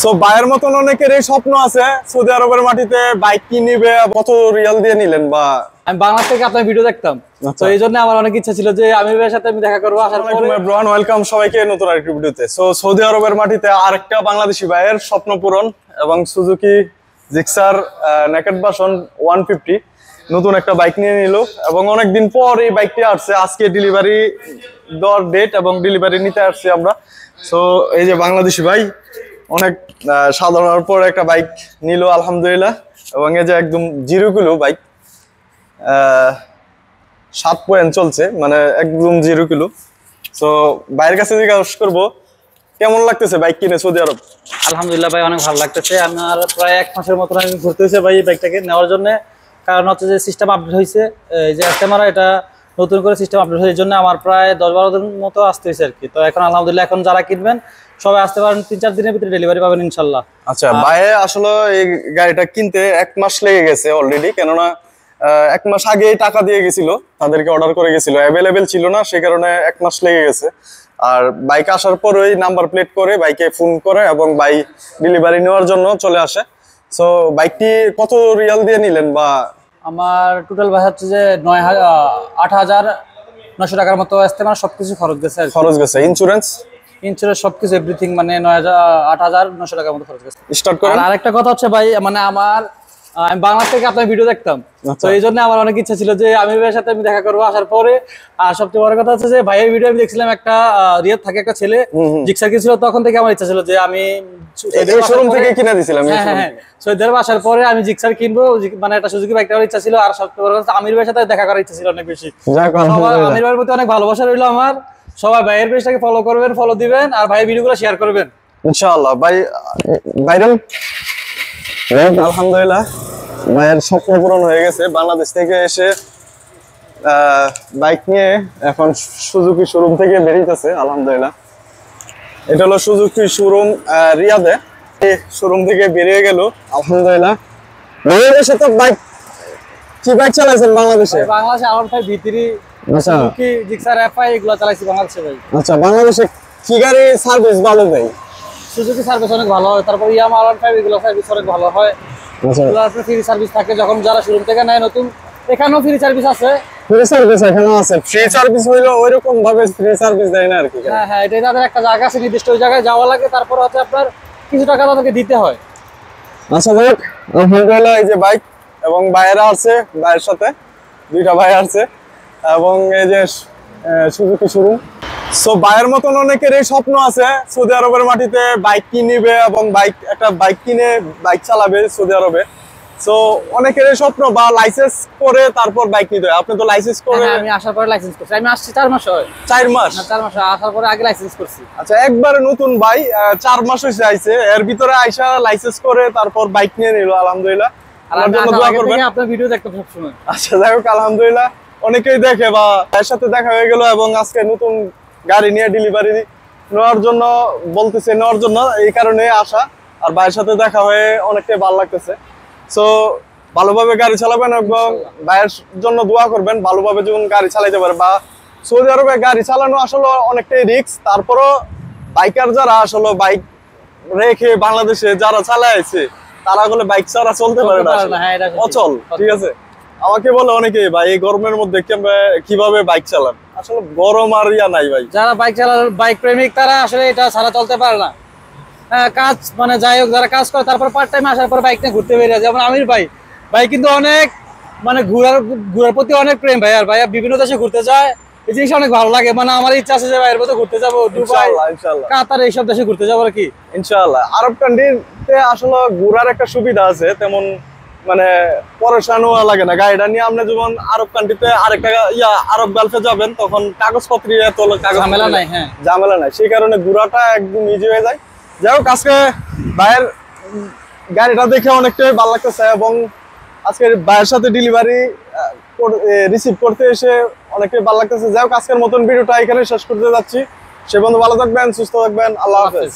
So ভাইয়ের মতন অনেকেরই স্বপ্ন আছে সৌদি আরবের মাটিতে বাইক কিনবে। কত রিয়াল দিয়ে নিলেন? বা আমি বাংলাদেশ থেকে আপনার ভিডিও দেখতাম, তো এই জন্য আমার অনেক ইচ্ছা ছিল যে আমির ভাইয়ের সাথে আমি দেখা করবো। ওয়েলকাম সবাইকে নতুন আরেকটি ভিডিওতে। সো সৌদি আরবের মাটিতে আরেকটা বাংলাদেশি ভাইয়ের স্বপ্ন পূরণ এবং সুজুকি জিক্সার নেকেড ভার্সন 150 নতুন একটা বাইক নিয়ে নিল এবং অনেকদিন পর এই বাইকটি আসছে। আজকে ডেলিভারি দেওয়ার ডেট এবং ডেলিভারি নিতে আসছি আমরা। সো এই যে বাংলাদেশি ভাই অনেক সাধারণের পর একটা বাইক নিল আলহামদুলিল্লাহ। এবং এই যে একদম 0 কিলো বাইক, 7 পয়েন্ট চলছে, মানে একদম 0 কিলো। সো ভাইয়ের কাছে জিজ্ঞাসা করবো কেমন লাগতেছে বাইক কিনে সৌদি আরব। আলহামদুলিল্লাহ ভাই, অনেক ভালো লাগতেছে। আমার প্রায় 1 মাসের মতন আমি ঘুরতে হয়েছে ভাই এই বাইকটাকে নেওয়ার জন্য। কারণ হচ্ছে যে সিস্টেম আপডেট হয়েছে, এই যে ক্যামেরা এটা নতুন করে সিস্টেম আপডেট হয়েছে, জন্য আমার প্রায় 10-12 দিন মতো আসতে হয়েছে আর কি। তো এখন আলহামদুলিল্লাহ এখন যারা কিনবেন সবাই আসতে পারেন, 3-4 দিনের ভিতরে ডেলিভারি পাবেন ইনশাল্লাহ। আচ্ছা ভাই, আসলে এই গাড়িটা কিনতে 1 মাস লেগে গেছে অলরেডি, কেননা 1 মাস আগে টাকা দিয়ে গেছিল, তাদেরকে অর্ডার করে গেছিল, অ্যাভেলেবেল ছিল না, সেই কারণে 1 মাস লেগে গেছে। আর বাইক আসার পরেই নাম্বার প্লেট করে বাইকে ফোন করে এবং বাইক ডেলিভারি নেওয়ার জন্য চলে আসে। সো বাইকটি কত রিয়াল দিয়ে নিলেন? বা আমার টোটাল ভাই হচ্ছে যে 8,900 টাকার মতো আসতে, মানে সবকিছু খরচ গেছে। খরচ গেছে ইন্স্যুরেন্স সবকিছু এভরিথিং, মানে 8,900 টাকার মতো খরচ গেছে। স্টার্ট করেন। আর আরেকটা কথা হচ্ছে ভাই, মানে আমি বাংলাদেশ থেকে আপনার ভিডিও দেখতাম, তো এই জন্য আমার অনেক ইচ্ছা ছিল যে আমির ভাইয়ের সাথে আমি দেখা করবো আসার পরে। আর সবচেয়ে বড় কথা হচ্ছে যে ভাইয়ের ভিডিও আমি দেখছিলাম, একটা রিয়াদ থাকে একটা ছেলে জিক্সার কিনছিল, তখন থেকে আমার ইচ্ছা ছিল যে আমি শোরুম থেকে কিনে দিয়েছিলাম। হ্যাঁ, সৌদি আরব আসার পরে আমি জিক্সার কিনবো, মানে একটা সুজুকি বাইক নেওয়ার ইচ্ছা ছিল। আর সবচেয়ে বড় কথা আমির ভাইয়ের সাথে দেখা করার ইচ্ছা ছিল অনেক বেশি। আমির ভাইয়ের প্রতি অনেক ভালোবাসা রইলো আমার। সবাই ভাইয়ের পেজটাকে ফলো করবেন, ফলো দিবেন, আর ভাইয়ের ভিডিওগুলো শেয়ার করবেন ইনশাআল্লাহ। ভাইরাল আলহামদুলিল্লাহ, ভাইয়ের স্বপ্ন পূরণ হয়ে গেছে। বাংলাদেশ থেকে এসে বাইক নিয়ে এখন সুজুকি শোরুম থেকে বেরিয়েছে আলহামদুলিল্লাহ। এটা হলো সুজুকি শোরুম রিয়াদে। শোরুম থেকে বেরিয়ে গেল আলহামদুলিল্লাহ। বাংলাদেশে তো বাইক কি বাইক চালাইছেন বাংলাদেশে? বাংলাদেশে R15 V3, Suzuki Gixxer FI এগুলো চালাইছি বাংলাদেশে ভাই। আচ্ছা, বাংলাদেশে কি গাড়ি সার্ভিস ভালো দেয়? সুজুকি সার্ভিস অনেক ভালো হয়, তারপর ইয়ামাহা R15 এগুলো সার্ভিস অনেক ভালো হয়। ফ্রি সার্ভিস থাকে যখন যারা শোরুম থেকে নেয় নতুন, এখানেও ফ্রি সার্ভিস আছে। ফ্রি সার্ভিস এখানেও আছে। ফ্রি সার্ভিস হইলো ওইরকম ভাবে ফ্রি সার্ভিস দেয় না আর কি। হ্যাঁ, এটাই তাদের একটা জায়গা আছে, নির্দিষ্ট ওই জায়গায় যাওয়া লাগে, তারপর হচ্ছে আপনার কিছু টাকা তাদেরকে দিতে হয়। আচ্ছা যাক, আলহামদুলিল্লাহ এই যে বাইক এবং ভাইয়েরা আছে, ভাইয়ের সাথে 2টা ভাই আছে এবং এই যে সুজুকি শোরুম। সো ভাইয়ের মতন অনেকেরই স্বপ্ন আছে সৌদি আরবের মাটিতে বাইক কিনবে এবং একটা বাইক কিনে বাইক চালাবে সৌদি আরবে। সো অনেকেরই স্বপ্ন, বা লাইসেন্স করে তারপর বাইক নিতে হয়। আপনি তো লাইসেন্স করে? আমি আসার পরে লাইসেন্স করছি। আমি আসছি 4 মাস হয়। 4 মাস? 4 মাস আসার পরে আগে লাইসেন্স করছি। আচ্ছা, একবারে নতুন ভাই 4 মাস হইছে আইছে, এর ভিতরে আইসা লাইসেন্স করে তারপর বাইক নিয়ে নিল আলহামদুলিল্লাহ। আমার জন্য দোয়া করবেন। আপনার ভিডিও দেখতে সব সময়। আচ্ছা যাই হোক আলহামদুলিল্লাহ, অনেকেই দেখে বা এর সাথে দেখা হয়ে গেল এবং আজকে নতুন গাড়ি নিয়ে ডেলিভারি নেওয়ার জন্য বলতেছে, নেওয়ার জন্য এই কারণে আসা। আর ভাইয়ের সাথে দেখা হয়ে অনেকটাই ভালো লাগতেছে। সো ভালোভাবে গাড়ি চালাবেন এবং ভাইয়ের জন্য দোয়া করবেন, ভালোভাবে যেমন গাড়ি চালাইতে পারে। বা সৌদি আরবে গাড়ি চালানো আসলে অনেকটাই রিস্ক, তারপরও বাইকার যারা আসলে বাইক রেখে বাংলাদেশে যারা চালাইছে তারা বলে বাইক ছাড়া চলতে পারে না, অচল। ঠিক আছে, আমাকে বলে অনেকে ভাই এই গরমের মধ্যে কিভাবে বাইক চালান, আসলে গরম আর ইয়া নাই ভাই। যারা বাইক চালান, বাইক প্রেমিক, তারা আসলে এটা ছাড়া চলতে পারে না। কাজ মানে যাই হোক, যারা কাজ করে তারপর পার্ট টাইম আসার পর বাইক নিয়ে ঘুরতে বেরিয়ে যায়। যেমন আমির ভাই কিন্তু অনেক মানে ঘোরার প্রতি অনেক প্রেম ভাই। আর ভাইয়া বিভিন্ন দেশে ঘুরতে যায়, এই জিনিসটা অনেক ভালো লাগে। মানে আমার ইচ্ছা আছে যে ভাইয়ের মতো ঘুরতে যাবো, দুবাই, কাতার, এইসব দেশে ঘুরতে যাবো আর কি ইনশাআল্লাহ। আরব কান্ট্রিতে আসলে ঘোরার একটা সুবিধা আছে, তেমন মানে পরেশান হওয়া লাগে না গাড়িটা নিয়ে। আপনি যেমন আরব কান্ট্রিতে আরেকটা আরব গালফে যাবেন, তখন কাগজপত্র ঝামেলা নাই। হ্যাঁ, ঝামেলা নাই, সেই কারণে ঘোরাটা একদম ইজি হয়ে যায়। যাই হোক, আজকে ভাইয়ের গাড়িটা দেখে অনেকটাই ভালো লাগতেছে এবং আজকে ভাইয়ের সাথে ডেলিভারি রিসিভ করতে এসে অনেকটাই ভালো লাগতেছে। যাই হোক, আজকের মতন ভিডিওটা এখানে শেষ করতে যাচ্ছি। সে বন্ধু ভালো থাকবেন, সুস্থ থাকবেন, আল্লাহ হাফেজ।